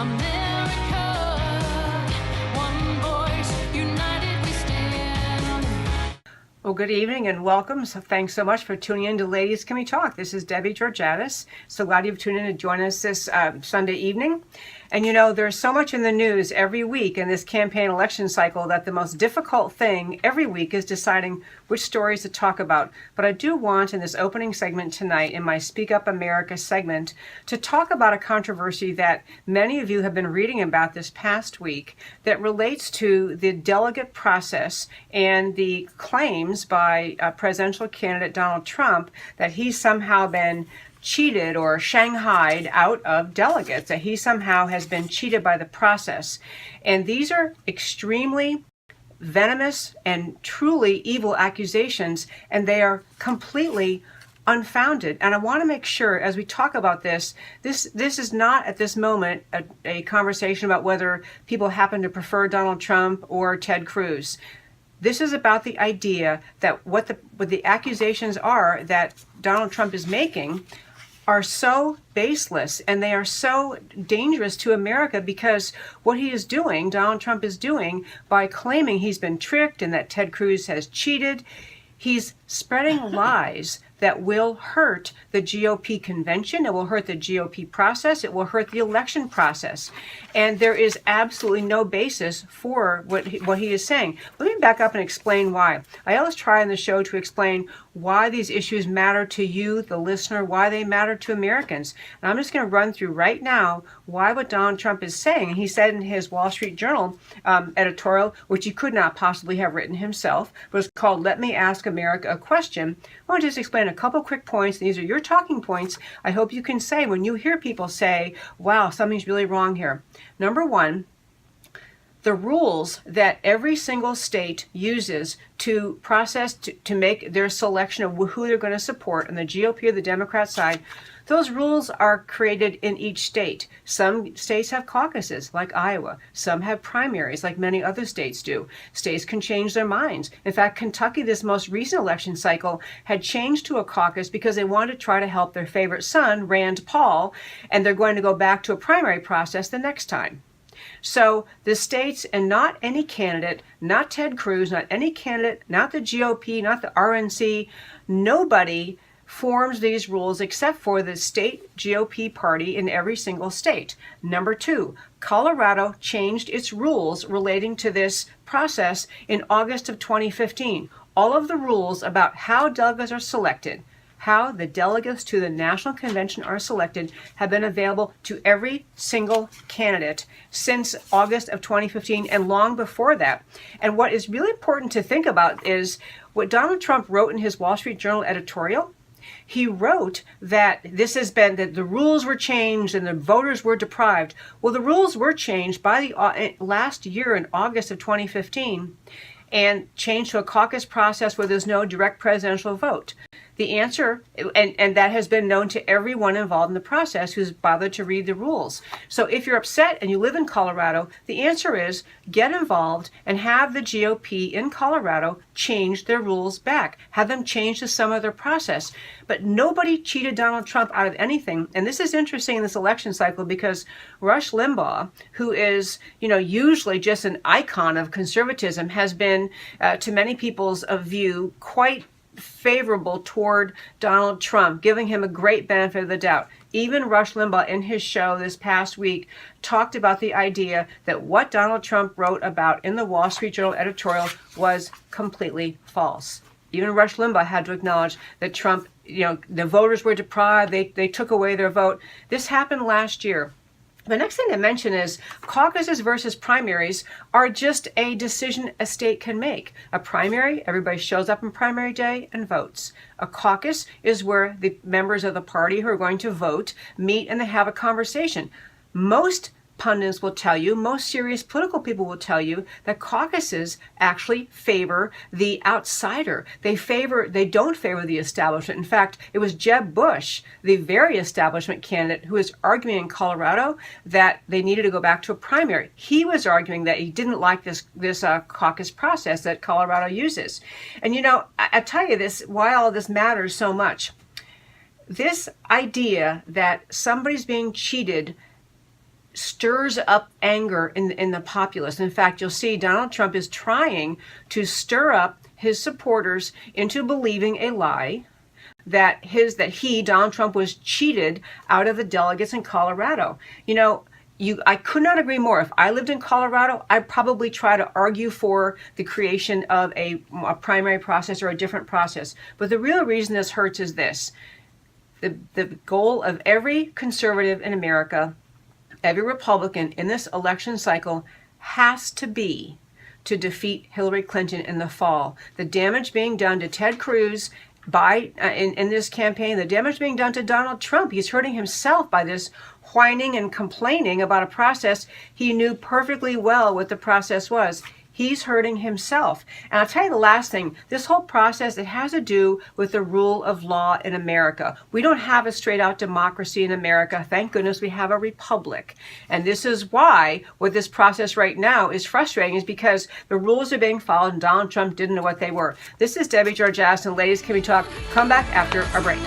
America, one voice, united we stand. Well, good evening and welcome. So thanks so much for tuning in to Ladies Can We Talk. This is Debbie Georgatos. So glad you've tuned in to join us this Sunday evening. And you know, there's so much in the news every week in this campaign election cycle that the most difficult thing every week is deciding which stories to talk about. But I do want in this opening segment tonight, in my Speak Up America segment, to talk about a controversy that many of you have been reading about this past week that relates to the delegate process and the claims by presidential candidate Donald Trump that he's somehow been cheated or shanghaied out of delegates, that he somehow has been cheated by the process. And these are extremely venomous and truly evil accusations, and they are completely unfounded. And I want to make sure as we talk about this is not at this moment a conversation about whether people happen to prefer Donald Trump or Ted Cruz. This is about the idea that what the accusations are that Donald Trump is making are so baseless and they are so dangerous to America, because what he is doing, Donald Trump is doing, by claiming he's been tricked and that Ted Cruz has cheated, he's spreading lies that will hurt the GOP convention, it will hurt the GOP process, it will hurt the election process. And there is absolutely no basis for what he is saying. Let me back up and explain why. I always try on the show to explain why these issues matter to you, the listener, why they matter to Americans. And I'm just going to run through right now why what Donald Trump is saying. He said in his Wall Street Journal editorial, which he could not possibly have written himself, was called "Let Me Ask America a Question." I want to just explain a couple quick points. These are your talking points. I hope you can say when you hear people say, wow, something's really wrong here. Number one, the rules that every single state uses to process, to make their selection of who they're going to support on the GOP or the Democrat side, those rules are created in each state. Some states have caucuses, like Iowa. Some have primaries, like many other states do. States can change their minds. In fact, Kentucky, this most recent election cycle, had changed to a caucus because they wanted to try to help their favorite son, Rand Paul, and they're going to go back to a primary process the next time. So the states, and not any candidate, not Ted Cruz, not any candidate, not the GOP, not the RNC, nobody forms these rules except for the state GOP party in every single state. Number two, Colorado changed its rules relating to this process in August of 2015. All of the rules about how delegates are selected, how the delegates to the National Convention are selected, have been available to every single candidate since August of 2015 and long before that. And what is really important to think about is what Donald Trump wrote in his Wall Street Journal editorial. He wrote that this has been, that the rules were changed and the voters were deprived. Well, the rules were changed by the last year in August of 2015 and changed to a caucus process where there's no direct presidential vote. The answer, and that has been known to everyone involved in the process who's bothered to read the rules. So if you're upset and you live in Colorado, the answer is get involved and have the GOP in Colorado change their rules back. Have them change to some other process. But nobody cheated Donald Trump out of anything. And this is interesting in this election cycle because Rush Limbaugh, who is, usually just an icon of conservatism, has been, to many people's view, quite favorable toward Donald Trump, giving him a great benefit of the doubt. Even Rush Limbaugh in his show this past week talked about the idea that what Donald Trump wrote about in the Wall Street Journal editorial was completely false. Even Rush Limbaugh had to acknowledge that Trump, the voters were deprived, they took away their vote. This happened last year. The next thing to mention is caucuses versus primaries are just a decision a state can make. A primary, everybody shows up on primary day and votes. A caucus is where the members of the party who are going to vote meet and they have a conversation. Most pundits will tell you, most serious political people will tell you that caucuses actually favor the outsider. They don't favor the establishment. In fact, it was Jeb Bush, the very establishment candidate, who was arguing in Colorado that they needed to go back to a primary. He was arguing that he didn't like this caucus process that Colorado uses. And I tell you this, why all this matters so much. This idea that somebody's being cheated stirs up anger in the populace. In fact, you'll see Donald Trump is trying to stir up his supporters into believing a lie that Donald Trump, was cheated out of the delegates in Colorado. I could not agree more. If I lived in Colorado, I'd probably try to argue for the creation of a primary process or a different process. But the real reason this hurts is this. The goal of every conservative in America, every Republican in this election cycle, has to be to defeat Hillary Clinton in the fall. The damage being done to Ted Cruz in this campaign, the damage being done to Donald Trump, he's hurting himself by this whining and complaining about a process he knew perfectly well what the process was. He's hurting himself. And I'll tell you the last thing, this whole process, it has to do with the rule of law in America. We don't have a straight out democracy in America. Thank goodness we have a republic. And this is why what this process right now is frustrating, is because the rules are being followed and Donald Trump didn't know what they were. This is Debbie Georgatos, and ladies, can we talk? Come back after a break.